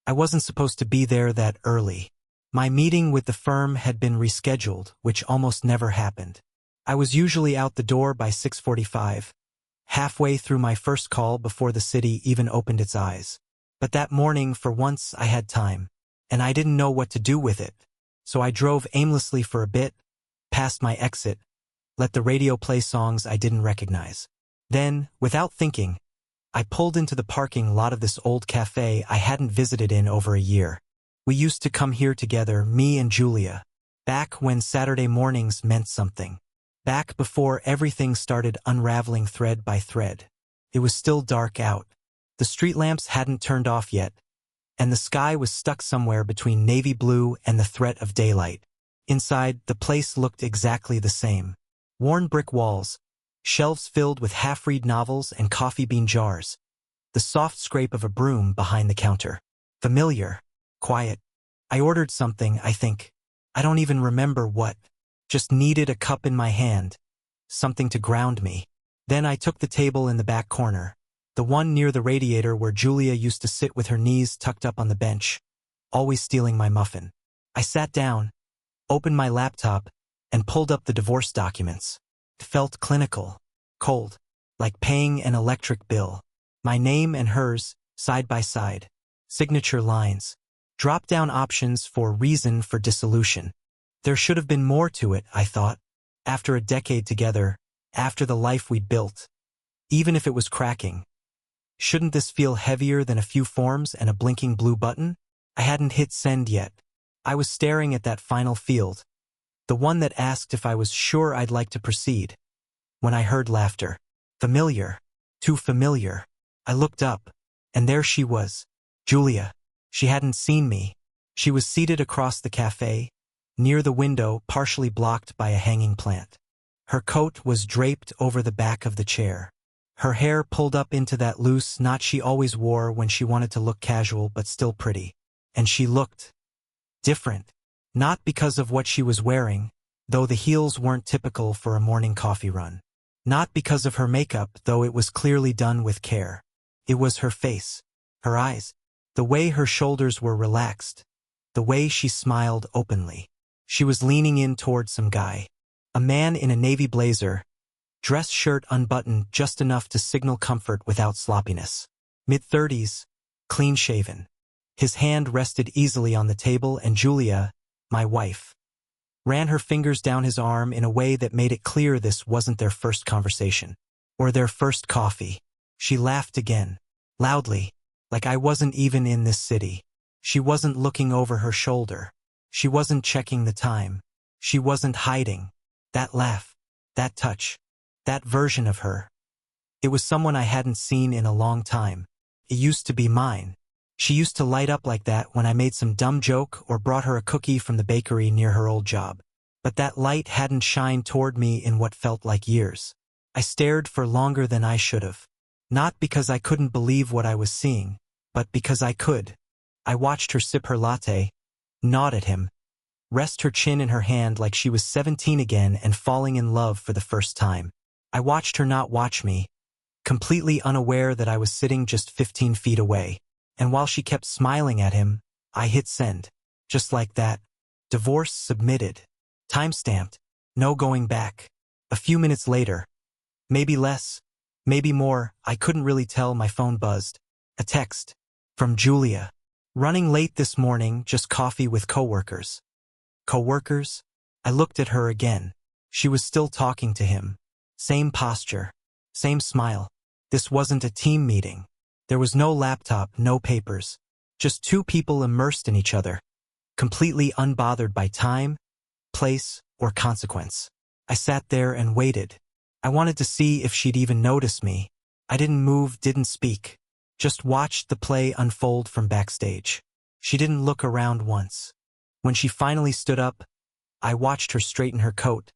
I wasn't supposed to be there that early. My meeting with the firm had been rescheduled, which almost never happened. I was usually out the door by 6:45, halfway through my first call before the city even opened its eyes. But that morning, for once, I had time, and I didn't know what to do with it. So I drove aimlessly for a bit, past my exit, let the radio play songs I didn't recognize. Then, without thinking, I pulled into the parking lot of this old cafe I hadn't visited in over a year. We used to come here together, me and Julia, back when Saturday mornings meant something. Back before everything started unraveling thread by thread. It was still dark out. The street lamps hadn't turned off yet, and the sky was stuck somewhere between navy blue and the threat of daylight. Inside, the place looked exactly the same. Worn brick walls, shelves filled with half-read novels and coffee bean jars, the soft scrape of a broom behind the counter. Familiar. Quiet. I ordered something, I think. I don't even remember what. Just needed a cup in my hand. Something to ground me. Then I took the table in the back corner, the one near the radiator where Julia used to sit with her knees tucked up on the bench, always stealing my muffin. I sat down, opened my laptop, and pulled up the divorce documents. It felt clinical, cold, like paying an electric bill. My name and hers, side by side. Signature lines. Drop-down options for reason for dissolution. There should have been more to it, I thought. After a decade together, after the life we'd built. Even if it was cracking. Shouldn't this feel heavier than a few forms and a blinking blue button? I hadn't hit send yet. I was staring at that final field, the one that asked if I was sure I'd like to proceed, when I heard laughter. Familiar. Too familiar. I looked up, and there she was. Julia. She hadn't seen me. She was seated across the cafe, near the window partially blocked by a hanging plant. Her coat was draped over the back of the chair. Her hair pulled up into that loose knot she always wore when she wanted to look casual but still pretty. And she looked different. Not because of what she was wearing, though the heels weren't typical for a morning coffee run. Not because of her makeup, though it was clearly done with care. It was her face, her eyes, the way her shoulders were relaxed, the way she smiled openly. She was leaning in toward some guy. A man in a navy blazer, dress shirt unbuttoned just enough to signal comfort without sloppiness. Mid-30s, clean-shaven. His hand rested easily on the table, and Julia, my wife, ran her fingers down his arm in a way that made it clear this wasn't their first conversation. Or their first coffee. She laughed again, loudly, like I wasn't even in this city. She wasn't looking over her shoulder. She wasn't checking the time. She wasn't hiding. That laugh, that touch, that version of her. It was someone I hadn't seen in a long time. It used to be mine. She used to light up like that when I made some dumb joke or brought her a cookie from the bakery near her old job. But that light hadn't shined toward me in what felt like years. I stared for longer than I should have. Not because I couldn't believe what I was seeing, but because I could. I watched her sip her latte, nod at him, rest her chin in her hand like she was 17 again and falling in love for the first time. I watched her not watch me, completely unaware that I was sitting just 15 feet away. And while she kept smiling at him, I hit send. Just like that. Divorce submitted. Time-stamped. No going back. A few minutes later. Maybe less. Maybe more. I couldn't really tell. My phone buzzed. A text. From Julia. Running late this morning, just coffee with coworkers. Coworkers? I looked at her again. She was still talking to him. Same posture. Same smile. This wasn't a team meeting. There was no laptop, no papers. Just two people immersed in each other. Completely unbothered by time, place, or consequence. I sat there and waited. I wanted to see if she'd even notice me. I didn't move, didn't speak. Just watched the play unfold from backstage. She didn't look around once. When she finally stood up, I watched her straighten her coat,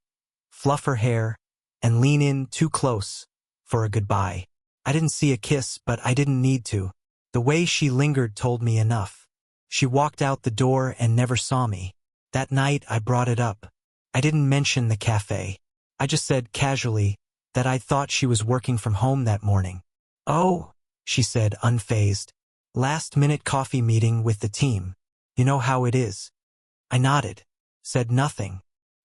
fluff her hair, and lean in too close for a goodbye. I didn't see a kiss, but I didn't need to. The way she lingered told me enough. She walked out the door and never saw me. That night I brought it up. I didn't mention the cafe. I just said casually that I thought she was working from home that morning. Oh, she said, unfazed. Last-minute coffee meeting with the team. You know how it is. I nodded, said nothing,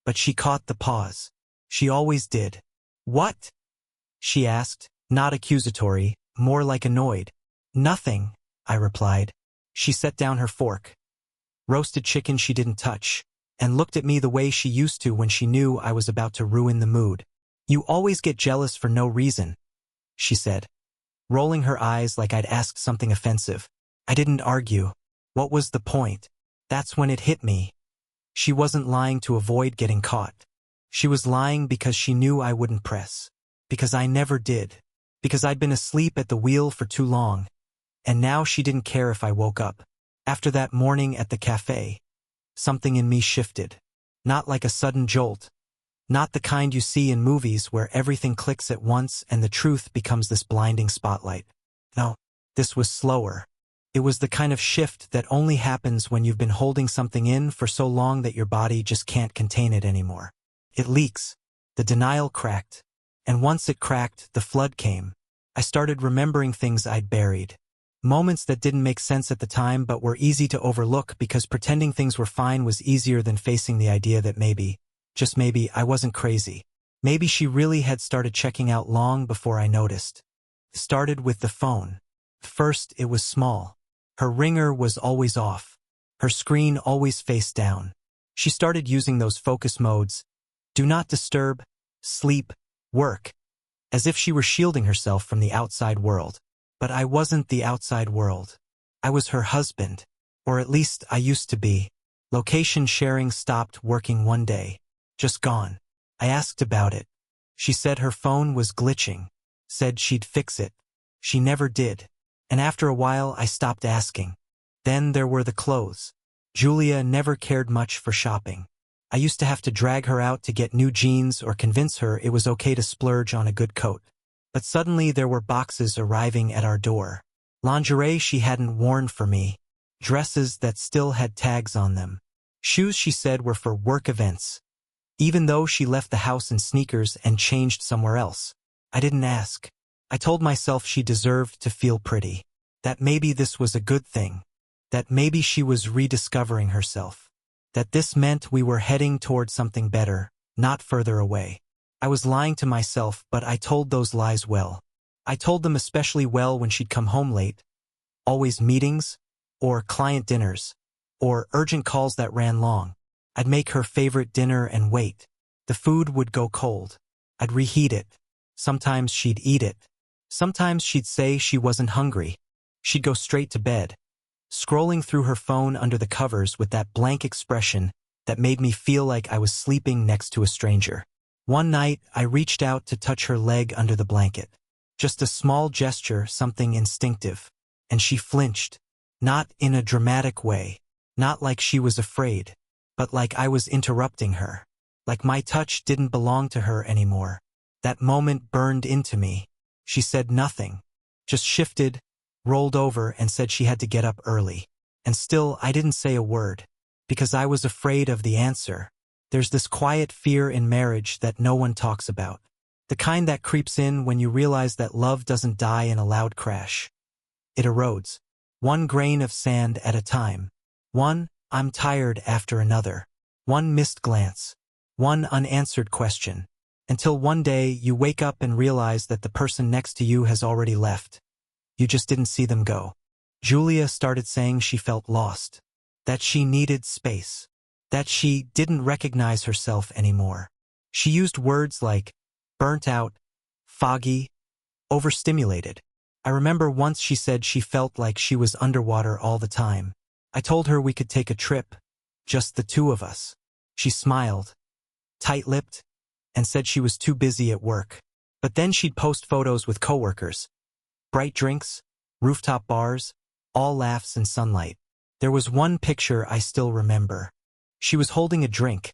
but she caught the pause. She always did. What? She asked, not accusatory, more like annoyed. Nothing, I replied. She set down her fork. Roasted chicken she didn't touch, and looked at me the way she used to when she knew I was about to ruin the mood. You always get jealous for no reason, she said, rolling her eyes like I'd asked something offensive. I didn't argue. What was the point? That's when it hit me. She wasn't lying to avoid getting caught. She was lying because she knew I wouldn't press. Because I never did. Because I'd been asleep at the wheel for too long. And now she didn't care if I woke up. After that morning at the cafe, something in me shifted. Not like a sudden jolt. Not the kind you see in movies where everything clicks at once and the truth becomes this blinding spotlight. No, this was slower. It was the kind of shift that only happens when you've been holding something in for so long that your body just can't contain it anymore. It leaks. The denial cracked. And once it cracked, the flood came. I started remembering things I'd buried. Moments that didn't make sense at the time but were easy to overlook because pretending things were fine was easier than facing the idea that maybe, just maybe, I wasn't crazy. Maybe she really had started checking out long before I noticed. It started with the phone. First, it was small. Her ringer was always off. Her screen always face down. She started using those focus modes. Do not disturb, sleep, work. As if she were shielding herself from the outside world. But I wasn't the outside world. I was her husband. Or at least I used to be. Location sharing stopped working one day. Just gone. I asked about it. She said her phone was glitching. Said she'd fix it. She never did. And after a while I stopped asking. Then there were the clothes. Julia never cared much for shopping. I used to have to drag her out to get new jeans or convince her it was okay to splurge on a good coat. But suddenly there were boxes arriving at our door. Lingerie she hadn't worn for me. Dresses that still had tags on them. Shoes she said were for work events. Even though she left the house in sneakers and changed somewhere else. I didn't ask. I told myself she deserved to feel pretty. That maybe this was a good thing. That maybe she was rediscovering herself. That this meant we were heading toward something better, not further away. I was lying to myself, but I told those lies well. I told them especially well when she'd come home late. Always meetings, or client dinners, or urgent calls that ran long. I'd make her favorite dinner and wait. The food would go cold. I'd reheat it. Sometimes she'd eat it. Sometimes she'd say she wasn't hungry. She'd go straight to bed, scrolling through her phone under the covers with that blank expression that made me feel like I was sleeping next to a stranger. One night, I reached out to touch her leg under the blanket. Just a small gesture, something instinctive. And she flinched. Not in a dramatic way. Not like she was afraid. But like I was interrupting her. Like my touch didn't belong to her anymore. That moment burned into me. She said nothing. Just shifted, rolled over and said she had to get up early. And still, I didn't say a word. Because I was afraid of the answer. There's this quiet fear in marriage that no one talks about. The kind that creeps in when you realize that love doesn't die in a loud crash. It erodes. One grain of sand at a time. One, I'm tired after another. One missed glance. One unanswered question. Until one day you wake up and realize that the person next to you has already left. You just didn't see them go. Julia started saying she felt lost. That she needed space. That she didn't recognize herself anymore. She used words like burnt out, foggy, overstimulated. I remember once she said she felt like she was underwater all the time. I told her we could take a trip, just the two of us. She smiled, tight-lipped, and said she was too busy at work. But then she'd post photos with coworkers. Bright drinks, rooftop bars, all laughs and sunlight. There was one picture I still remember. She was holding a drink,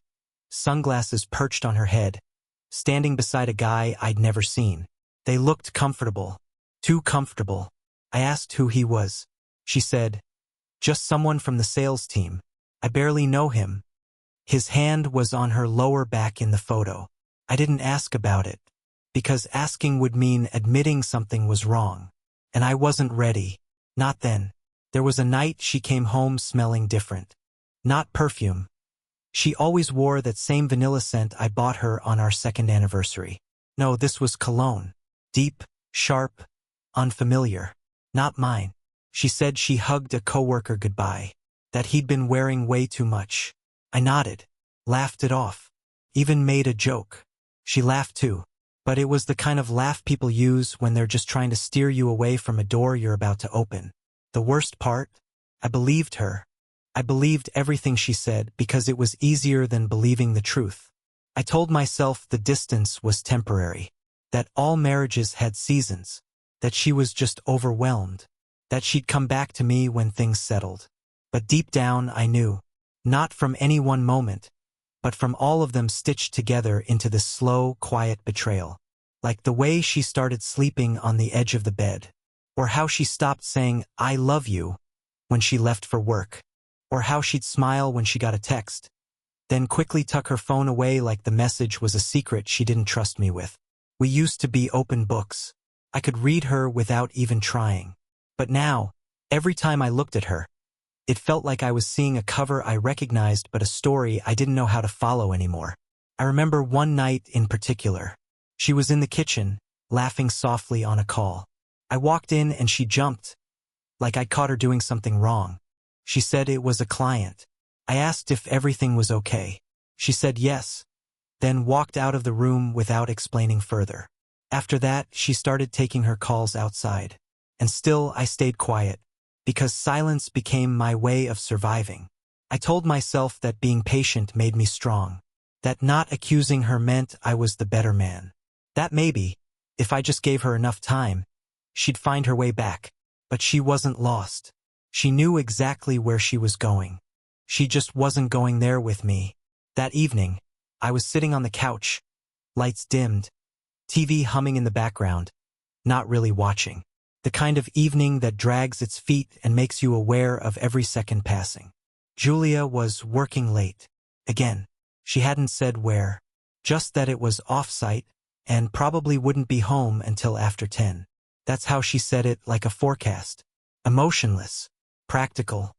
sunglasses perched on her head, standing beside a guy I'd never seen. They looked comfortable. Too comfortable. I asked who he was. She said, just someone from the sales team. I barely know him. His hand was on her lower back in the photo. I didn't ask about it, because asking would mean admitting something was wrong. And I wasn't ready. Not then. There was a night she came home smelling different. Not perfume. She always wore that same vanilla scent I bought her on our second anniversary. No, this was cologne. Deep, sharp, unfamiliar. Not mine. She said she hugged a coworker goodbye. That he'd been wearing way too much. I nodded. Laughed it off. Even made a joke. She laughed too. But it was the kind of laugh people use when they're just trying to steer you away from a door you're about to open. The worst part? I believed her. I believed everything she said because it was easier than believing the truth. I told myself the distance was temporary. That all marriages had seasons. That she was just overwhelmed. That she'd come back to me when things settled. But deep down I knew. Not from any one moment, but from all of them stitched together into this slow, quiet betrayal. Like the way she started sleeping on the edge of the bed. Or how she stopped saying, "I love you," when she left for work. Or how she'd smile when she got a text. Then quickly tuck her phone away like the message was a secret she didn't trust me with. We used to be open books. I could read her without even trying. But now, every time I looked at her, it felt like I was seeing a cover I recognized but a story I didn't know how to follow anymore. I remember one night in particular. She was in the kitchen, laughing softly on a call. I walked in and she jumped, like I'd caught her doing something wrong. She said it was a client. I asked if everything was okay. She said yes, then walked out of the room without explaining further. After that, she started taking her calls outside. And still I stayed quiet, because silence became my way of surviving. I told myself that being patient made me strong, that not accusing her meant I was the better man. That maybe, if I just gave her enough time, she'd find her way back. But she wasn't lost. She knew exactly where she was going. She just wasn't going there with me. That evening, I was sitting on the couch, lights dimmed, TV humming in the background, not really watching. The kind of evening that drags its feet and makes you aware of every second passing. Julia was working late. Again, she hadn't said where, just that it was off-site and probably wouldn't be home until after 10. That's how she said it, like a forecast. Emotionless. Practical.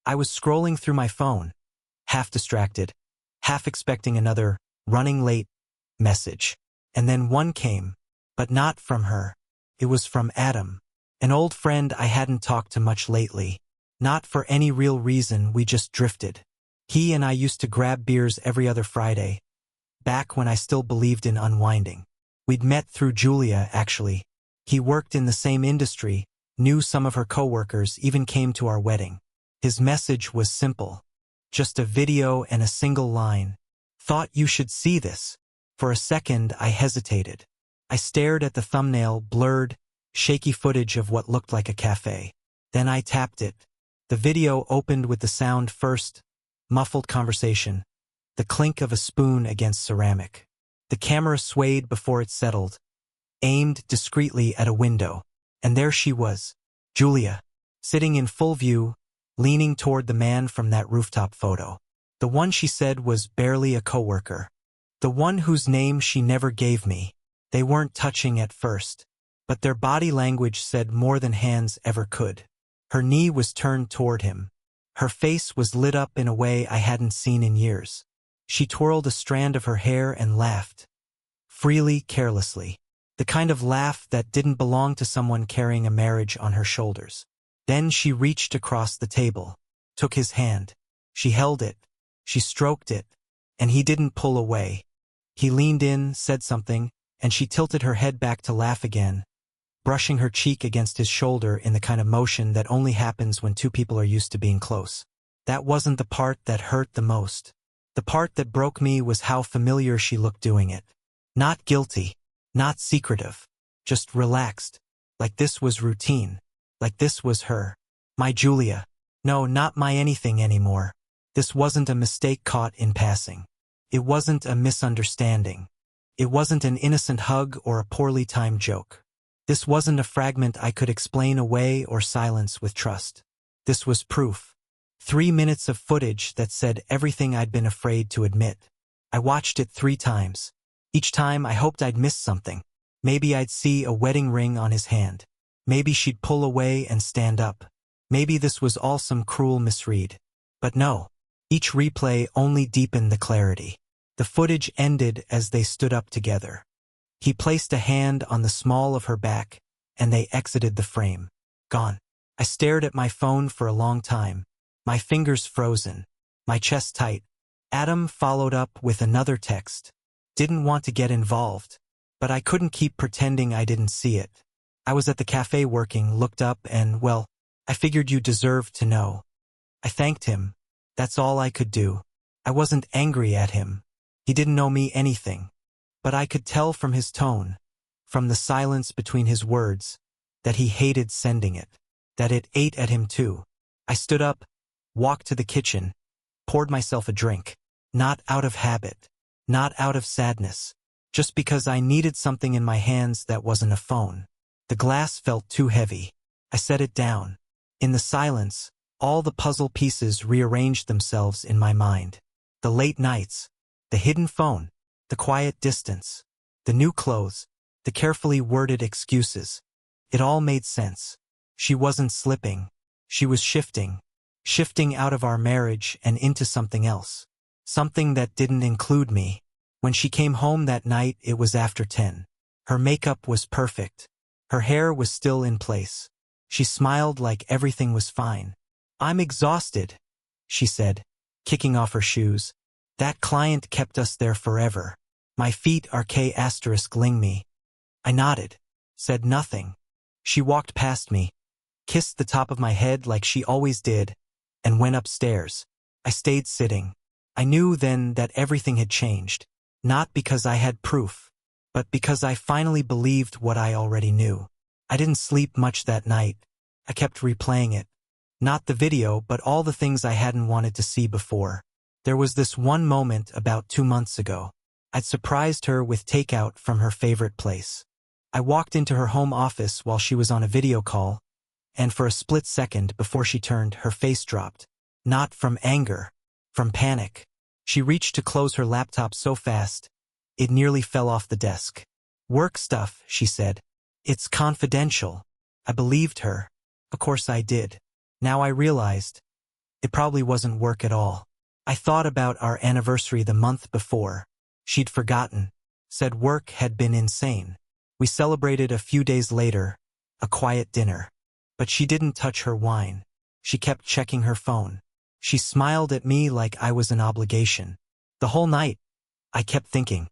I was scrolling through my phone, half distracted, half expecting another "running late" message. And then one came, but not from her. It was from Adam, an old friend I hadn't talked to much lately. Not for any real reason, we just drifted. He and I used to grab beers every other Friday, back when I still believed in unwinding. We'd met through Julia, actually. He worked in the same industry, knew some of her coworkers, even came to our wedding. His message was simple. Just a video and a single line. "Thought you should see this." For a second, I hesitated. I stared at the thumbnail, blurred, shaky footage of what looked like a cafe. Then I tapped it. The video opened with the sound first, muffled conversation, the clink of a spoon against ceramic. The camera swayed before it settled, aimed discreetly at a window. And there she was, Julia, sitting in full view, leaning toward the man from that rooftop photo. The one she said was barely a coworker. The one whose name she never gave me. They weren't touching at first, but their body language said more than hands ever could. Her knee was turned toward him. Her face was lit up in a way I hadn't seen in years. She twirled a strand of her hair and laughed. Freely, carelessly. The kind of laugh that didn't belong to someone carrying a marriage on her shoulders. Then she reached across the table, took his hand. She held it. She stroked it. And he didn't pull away. He leaned in, said something, and she tilted her head back to laugh again, brushing her cheek against his shoulder in the kind of motion that only happens when two people are used to being close. That wasn't the part that hurt the most. The part that broke me was how familiar she looked doing it. Not guilty. Not secretive, just relaxed, like this was routine, like this was her. My Julia. No, not my anything anymore. This wasn't a mistake caught in passing. It wasn't a misunderstanding. It wasn't an innocent hug or a poorly timed joke. This wasn't a fragment I could explain away or silence with trust. This was proof. 3 minutes of footage that said everything I'd been afraid to admit. I watched it 3 times. Each time I hoped I'd miss something. Maybe I'd see a wedding ring on his hand. Maybe she'd pull away and stand up. Maybe this was all some cruel misread. But no. Each replay only deepened the clarity. The footage ended as they stood up together. He placed a hand on the small of her back, and they exited the frame. Gone. I stared at my phone for a long time, my fingers frozen, my chest tight. Adam followed up with another text. Didn't want to get involved, but I couldn't keep pretending I didn't see it. I was at the cafe working, looked up and, well, I figured you deserved to know. I thanked him. That's all I could do. I wasn't angry at him. He didn't know me anything. But I could tell from his tone, from the silence between his words, that he hated sending it, that it ate at him too. I stood up, walked to the kitchen, poured myself a drink, not out of habit, not out of sadness, just because I needed something in my hands that wasn't a phone. The glass felt too heavy. I set it down. In the silence, all the puzzle pieces rearranged themselves in my mind. The late nights, the hidden phone, the quiet distance, the new clothes, the carefully worded excuses. It all made sense. She wasn't slipping. She was shifting out of our marriage and into something else. Something that didn't include me. When she came home that night, it was after 10. Her makeup was perfect. Her hair was still in place. She smiled like everything was fine. I'm exhausted, she said, kicking off her shoes. That client kept us there forever. My feet are K*ling me. I nodded, said nothing. She walked past me, kissed the top of my head like she always did, and went upstairs. I stayed sitting. I knew then that everything had changed, not because I had proof, but because I finally believed what I already knew. I didn't sleep much that night. I kept replaying it. Not the video, but all the things I hadn't wanted to see before. There was this one moment about 2 months ago. I'd surprised her with takeout from her favorite place. I walked into her home office while she was on a video call, and for a split second before she turned, her face dropped. Not from anger, from panic. She reached to close her laptop so fast, it nearly fell off the desk. Work stuff, she said. It's confidential. I believed her. Of course I did. Now I realized, it probably wasn't work at all. I thought about our anniversary the month before. She'd forgotten, said work had been insane. We celebrated a few days later, a quiet dinner. But she didn't touch her wine. She kept checking her phone. She smiled at me like I was an obligation. The whole night, I kept thinking,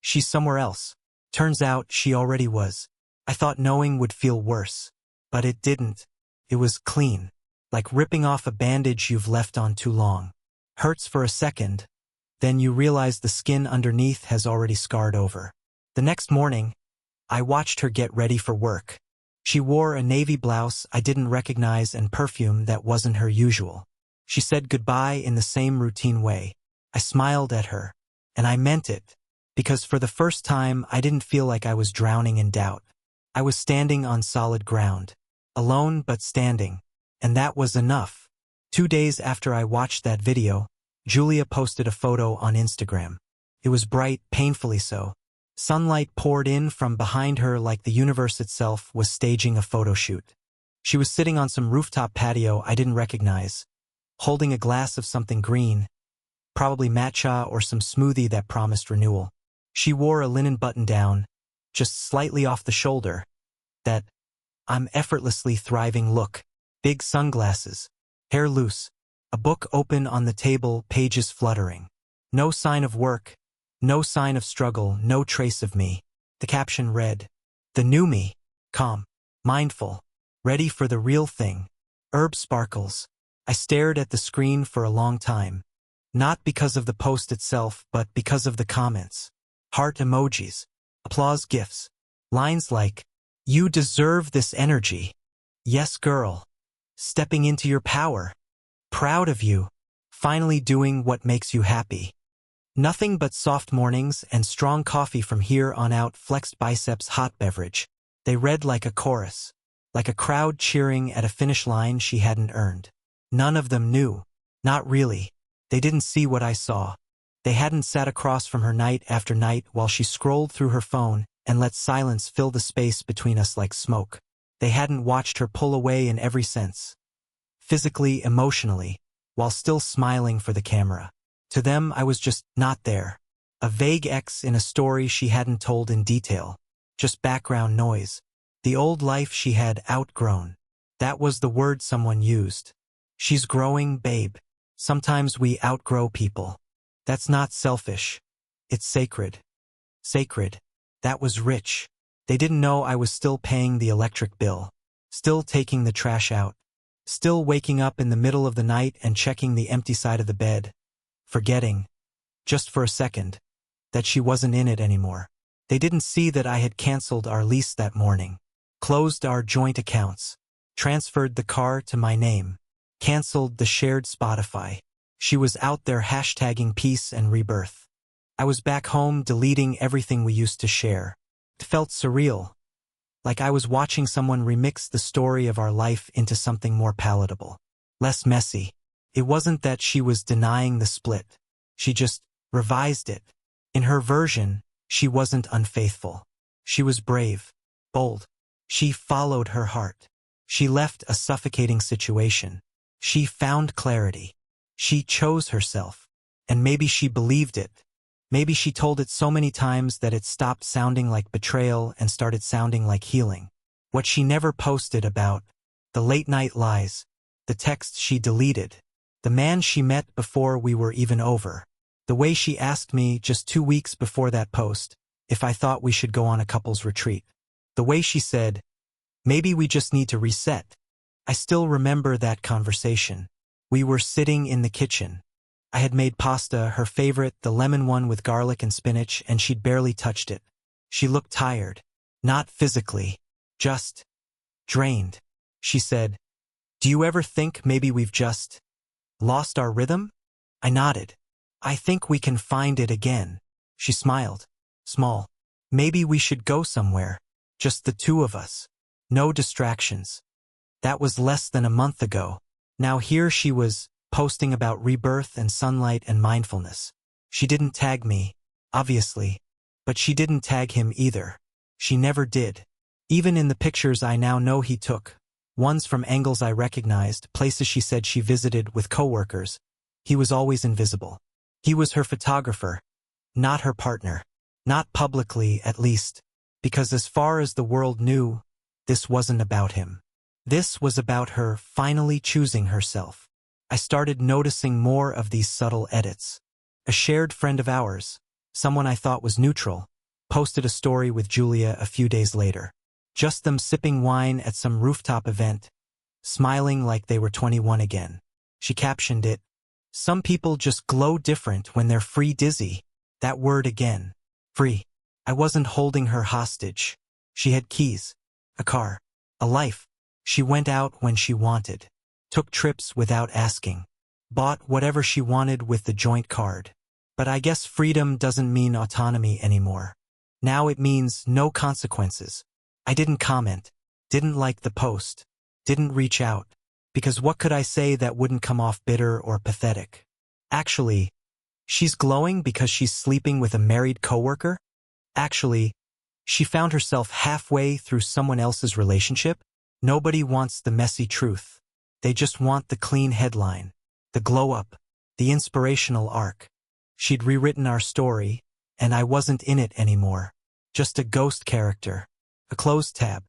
she's somewhere else. Turns out she already was. I thought knowing would feel worse. But it didn't. It was clean. Like ripping off a bandage you've left on too long. Hurts for a second, then you realize the skin underneath has already scarred over. The next morning, I watched her get ready for work. She wore a navy blouse I didn't recognize and perfume that wasn't her usual. She said goodbye in the same routine way. I smiled at her, and I meant it, because for the first time I didn't feel like I was drowning in doubt. I was standing on solid ground, alone but standing, and that was enough. 2 days after I watched that video, Julia posted a photo on Instagram. It was bright, painfully so. Sunlight poured in from behind her like the universe itself was staging a photo shoot. She was sitting on some rooftop patio I didn't recognize, holding a glass of something green, probably matcha or some smoothie that promised renewal. She wore a linen button-down, just slightly off the shoulder. That I'm effortlessly thriving look. Big sunglasses, hair loose, a book open on the table, pages fluttering. No sign of work, no sign of struggle, no trace of me. The caption read, "The new me, calm, mindful, ready for the real thing." Herb sparkles. I stared at the screen for a long time. Not because of the post itself, but because of the comments. Heart emojis, applause gifs, lines like, "You deserve this energy. Yes, girl. Stepping into your power. Proud of you. Finally doing what makes you happy." Nothing but soft mornings and strong coffee from here on out. Flexed biceps, hot beverage. They read like a chorus, like a crowd cheering at a finish line she hadn't earned. None of them knew. Not really. They didn't see what I saw. They hadn't sat across from her night after night while she scrolled through her phone and let silence fill the space between us like smoke. They hadn't watched her pull away in every sense. physically, emotionally, while still smiling for the camera. To them, I was just not there. A vague X in a story she hadn't told in detail. Just background noise. The old life she had outgrown. That was the word someone used. She's growing, babe. Sometimes we outgrow people. That's not selfish. It's sacred. Sacred. That was rich. They didn't know I was still paying the electric bill. Still taking the trash out. Still waking up in the middle of the night and checking the empty side of the bed. Forgetting, just for a second, that she wasn't in it anymore. They didn't see that I had canceled our lease that morning. Closed our joint accounts. Transferred the car to my name. Canceled the shared Spotify. She was out there hashtagging peace and rebirth. I was back home deleting everything we used to share. It felt surreal. Like I was watching someone remix the story of our life into something more palatable. Less messy. It wasn't that she was denying the split. She just revised it. In her version, she wasn't unfaithful. She was brave. Bold. She followed her heart. She left a suffocating situation. She found clarity. She chose herself. And maybe she believed it. Maybe she told it so many times that it stopped sounding like betrayal and started sounding like healing. What she never posted about, the late-night lies, the texts she deleted, the man she met before we were even over, the way she asked me just 2 weeks before that post if I thought we should go on a couple's retreat, the way she said, maybe we just need to reset. I still remember that conversation. We were sitting in the kitchen. I had made pasta, her favorite, the lemon one with garlic and spinach, and she'd barely touched it. She looked tired. Not physically. Just drained. She said, "Do you ever think maybe we've just lost our rhythm?" I nodded. "I think we can find it again." She smiled. Small. "Maybe we should go somewhere. Just the two of us. No distractions." That was less than a month ago. Now here she was, posting about rebirth and sunlight and mindfulness. She didn't tag me, obviously, but she didn't tag him either. She never did. Even in the pictures I now know he took, ones from angles I recognized, places she said she visited with coworkers, he was always invisible. He was her photographer, not her partner. Not publicly, at least, because as far as the world knew, this wasn't about him. This was about her finally choosing herself. I started noticing more of these subtle edits. A shared friend of ours, someone I thought was neutral, posted a story with Julia a few days later. Just them sipping wine at some rooftop event, smiling like they were 21 again. She captioned it, "Some people just glow different when they're free dizzy." That word again. Free. I wasn't holding her hostage. She had keys. A car. A life. She went out when she wanted. Took trips without asking. Bought whatever she wanted with the joint card. But I guess freedom doesn't mean autonomy anymore. Now it means no consequences. I didn't comment. Didn't like the post. Didn't reach out. Because what could I say that wouldn't come off bitter or pathetic? Actually, she's glowing because she's sleeping with a married coworker? Actually, she found herself halfway through someone else's relationship? Nobody wants the messy truth. They just want the clean headline, the glow-up, the inspirational arc. She'd rewritten our story, and I wasn't in it anymore. Just a ghost character, a closed tab,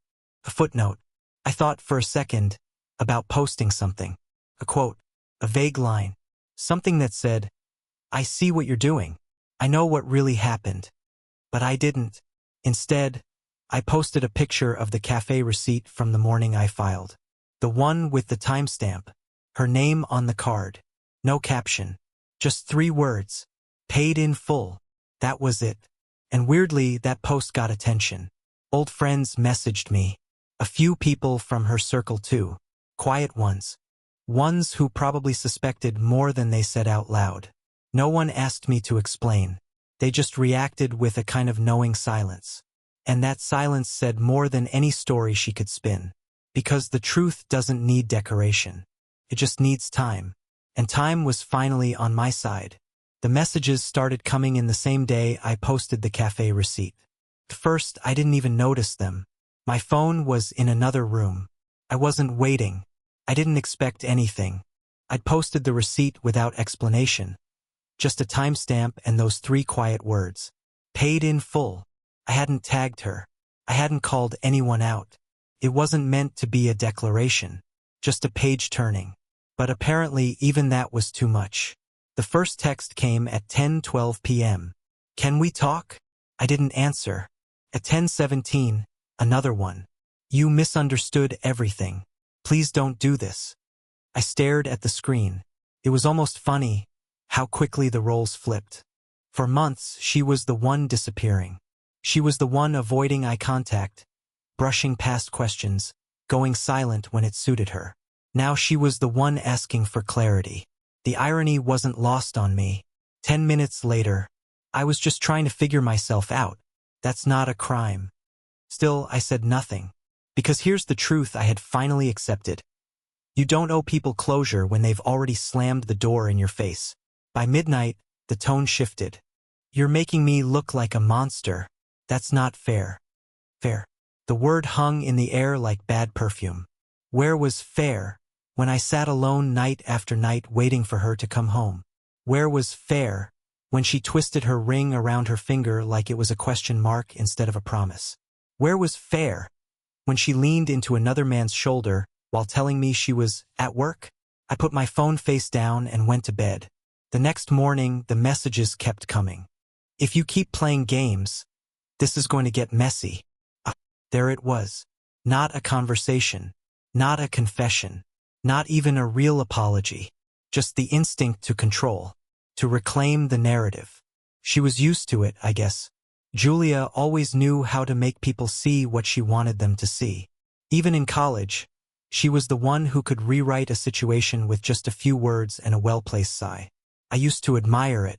a footnote. I thought for a second about posting something, a quote, a vague line, something that said, "I see what you're doing. I know what really happened." But I didn't. Instead, I posted a picture of the cafe receipt from the morning I filed. The one with the timestamp, her name on the card. No caption. Just 3 words. Paid in full. That was it. And weirdly, that post got attention. Old friends messaged me. A few people from her circle too. Quiet ones. Ones who probably suspected more than they said out loud. No one asked me to explain. They just reacted with a kind of knowing silence. And that silence said more than any story she could spin. Because the truth doesn't need decoration. It just needs time. And time was finally on my side. The messages started coming in the same day I posted the cafe receipt. At first, I didn't even notice them. My phone was in another room. I wasn't waiting. I didn't expect anything. I'd posted the receipt without explanation. Just a timestamp and those 3 quiet words. Paid in full. I hadn't tagged her. I hadn't called anyone out. It wasn't meant to be a declaration. Just a page turning. But apparently even that was too much. The first text came at 10:12 p.m. Can we talk? I didn't answer. At 10:17, another one. You misunderstood everything. Please don't do this. I stared at the screen. It was almost funny how quickly the roles flipped. For months, she was the one disappearing. She was the one avoiding eye contact, brushing past questions, going silent when it suited her. Now she was the one asking for clarity. The irony wasn't lost on me. 10 minutes later, I was just trying to figure myself out. That's not a crime. Still, I said nothing. Because here's the truth I had finally accepted. You don't owe people closure when they've already slammed the door in your face. By midnight, the tone shifted. You're making me look like a monster. That's not fair. Fair. The word hung in the air like bad perfume. Where was fair when I sat alone night after night waiting for her to come home? Where was fair when she twisted her ring around her finger like it was a question mark instead of a promise? Where was fair when she leaned into another man's shoulder while telling me she was at work? I put my phone face down and went to bed. The next morning, the messages kept coming. If you keep playing games, this is going to get messy. There it was. Not a conversation. Not a confession. Not even a real apology. Just the instinct to control. To reclaim the narrative. She was used to it, I guess. Julia always knew how to make people see what she wanted them to see. Even in college, she was the one who could rewrite a situation with just a few words and a well-placed sigh. I used to admire it.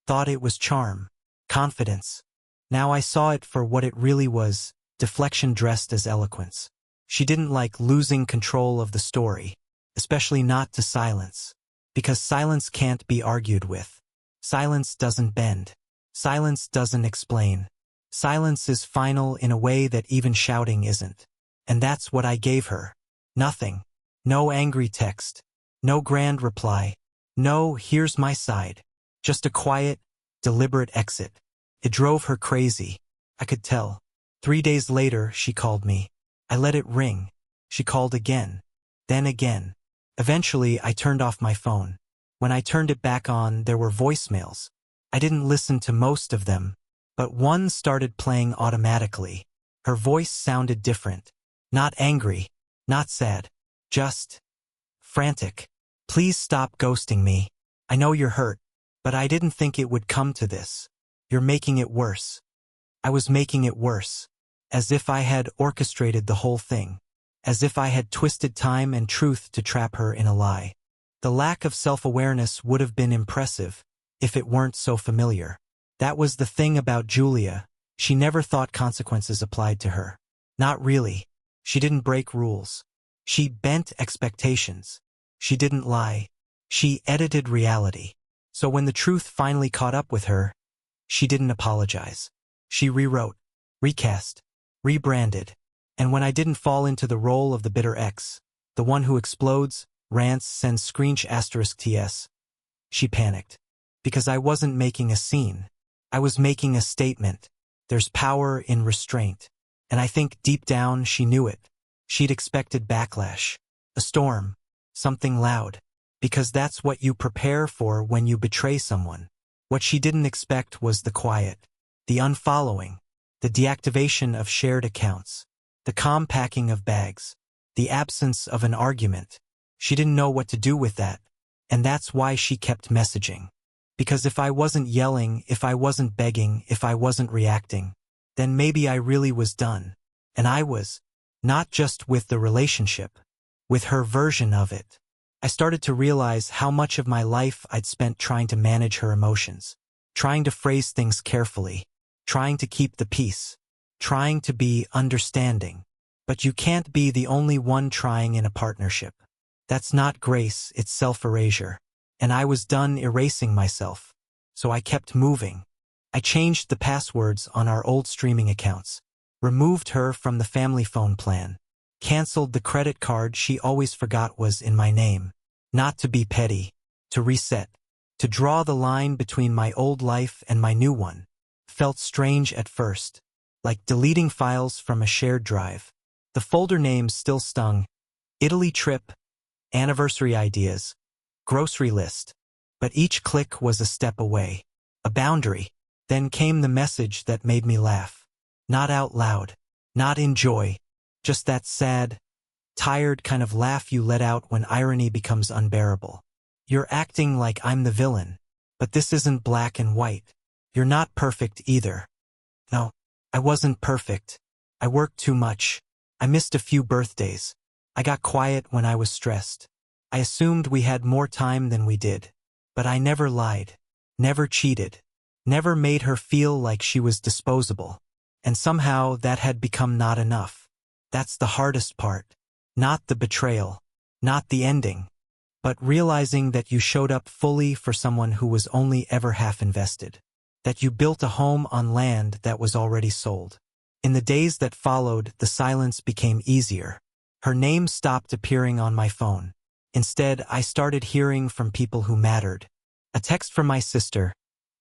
Thought it was charm. Confidence. Now I saw it for what it really was, deflection dressed as eloquence. She didn't like losing control of the story, especially not to silence. Because silence can't be argued with. Silence doesn't bend. Silence doesn't explain. Silence is final in a way that even shouting isn't. And that's what I gave her. Nothing. No angry text. No grand reply. No, here's my side. Just a quiet, deliberate exit. It drove her crazy. I could tell. 3 days later, she called me. I let it ring. She called again. Then again. Eventually, I turned off my phone. When I turned it back on, there were voicemails. I didn't listen to most of them, but one started playing automatically. Her voice sounded different. Not angry. Not sad. Just frantic. Please stop ghosting me. I know you're hurt, but I didn't think it would come to this. You're making it worse. I was making it worse. As if I had orchestrated the whole thing. As if I had twisted time and truth to trap her in a lie. The lack of self-awareness would have been impressive if it weren't so familiar. That was the thing about Julia. She never thought consequences applied to her. Not really. She didn't break rules. She bent expectations. She didn't lie. She edited reality. So when the truth finally caught up with her, she didn't apologize. She rewrote, recast, rebranded. And when I didn't fall into the role of the bitter ex, the one who explodes, rants, sends screech *TS, she panicked. Because I wasn't making a scene. I was making a statement. There's power in restraint. And I think deep down she knew it. She'd expected backlash. A storm. Something loud. Because that's what you prepare for when you betray someone. What she didn't expect was the quiet. The unfollowing. The deactivation of shared accounts. The calm packing of bags. The absence of an argument. She didn't know what to do with that. And that's why she kept messaging. Because if I wasn't yelling, if I wasn't begging, if I wasn't reacting, then maybe I really was done. And I was. Not just with the relationship. With her version of it. I started to realize how much of my life I'd spent trying to manage her emotions. Trying to phrase things carefully. Trying to keep the peace. Trying to be understanding. But you can't be the only one trying in a partnership. That's not grace, it's self-erasure. And I was done erasing myself. So I kept moving. I changed the passwords on our old streaming accounts. Removed her from the family phone plan. Canceled the credit card she always forgot was in my name. Not to be petty. To reset. To draw the line between my old life and my new one. Felt strange at first. Like deleting files from a shared drive. The folder names still stung. Italy trip. Anniversary ideas. Grocery list. But each click was a step away. A boundary. Then came the message that made me laugh. Not out loud. Not in joy. Just that sad, tired kind of laugh you let out when irony becomes unbearable. You're acting like I'm the villain. But this isn't black and white. You're not perfect either. No, I wasn't perfect. I worked too much. I missed a few birthdays. I got quiet when I was stressed. I assumed we had more time than we did. But I never lied. Never cheated. Never made her feel like she was disposable. And somehow that had become not enough. That's the hardest part. Not the betrayal. Not the ending. But realizing that you showed up fully for someone who was only ever half invested. That you built a home on land that was already sold. In the days that followed, the silence became easier. Her name stopped appearing on my phone. Instead, I started hearing from people who mattered. A text from my sister.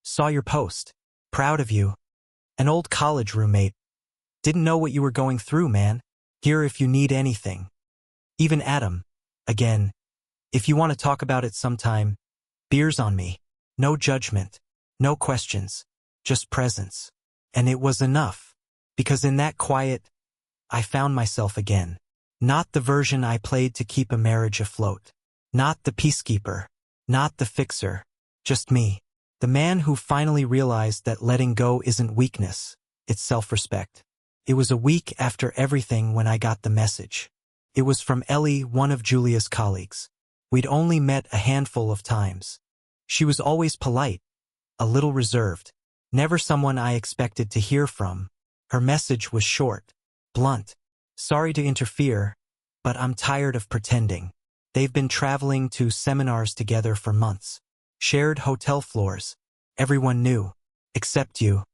Saw your post. Proud of you. An old college roommate. Didn't know what you were going through, man. Here if you need anything. Even Adam. Again. If you want to talk about it sometime, beers on me. No judgment. No questions. Just presence. And it was enough. Because in that quiet, I found myself again. Not the version I played to keep a marriage afloat. Not the peacekeeper. Not the fixer. Just me. The man who finally realized that letting go isn't weakness, it's self-respect. It was a week after everything when I got the message. It was from Ellie, one of Julia's colleagues. We'd only met a handful of times. She was always polite, a little reserved, never someone I expected to hear from. Her message was short, blunt. Sorry to interfere, but I'm tired of pretending. They've been traveling to seminars together for months. Shared hotel floors. Everyone knew. Except you.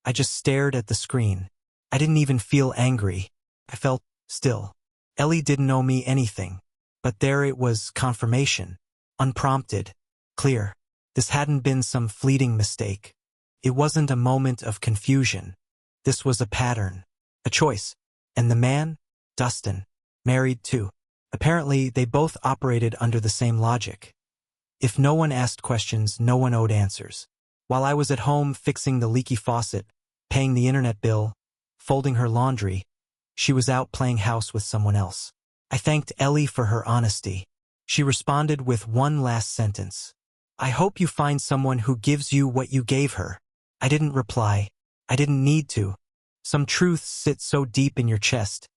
I just stared at the screen. I didn't even feel angry. I felt still. Ellie didn't owe me anything. But there it was, confirmation. Unprompted. Clear. This hadn't been some fleeting mistake. It wasn't a moment of confusion. This was a pattern. A choice. And the man? Dustin. Married too. Apparently, they both operated under the same logic. If no one asked questions, no one owed answers. While I was at home fixing the leaky faucet, paying the internet bill, folding her laundry, she was out playing house with someone else. I thanked Ellie for her honesty. She responded with one last sentence. I hope you find someone who gives you what you gave her. I didn't reply. I didn't need to. Some truths sit so deep in your chest.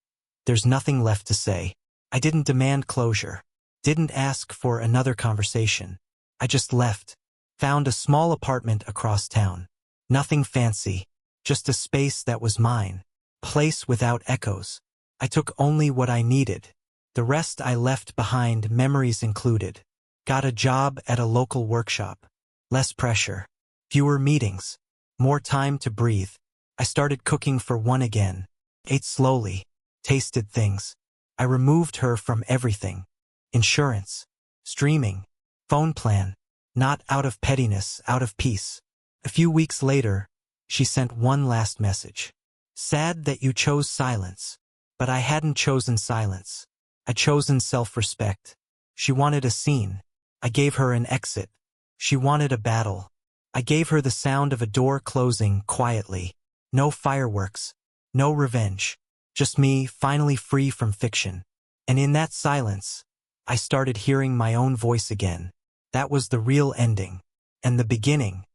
There's nothing left to say. I didn't demand closure. Didn't ask for another conversation. I just left. Found a small apartment across town. Nothing fancy. Just a space that was mine. Place without echoes. I took only what I needed. The rest I left behind, memories included. Got a job at a local workshop. Less pressure. Fewer meetings. More time to breathe. I started cooking for one again. Ate slowly. Tasted things. I removed her from everything. Insurance. Streaming. Phone plan. Not out of pettiness, out of peace. A few weeks later, she sent one last message. Sad that you chose silence. But I hadn't chosen silence. I'd chosen self-respect. She wanted a scene. I gave her an exit. She wanted a battle. I gave her the sound of a door closing quietly. No fireworks. No revenge. Just me, finally free from fiction. And in that silence, I started hearing my own voice again. That was the real ending. And the beginning.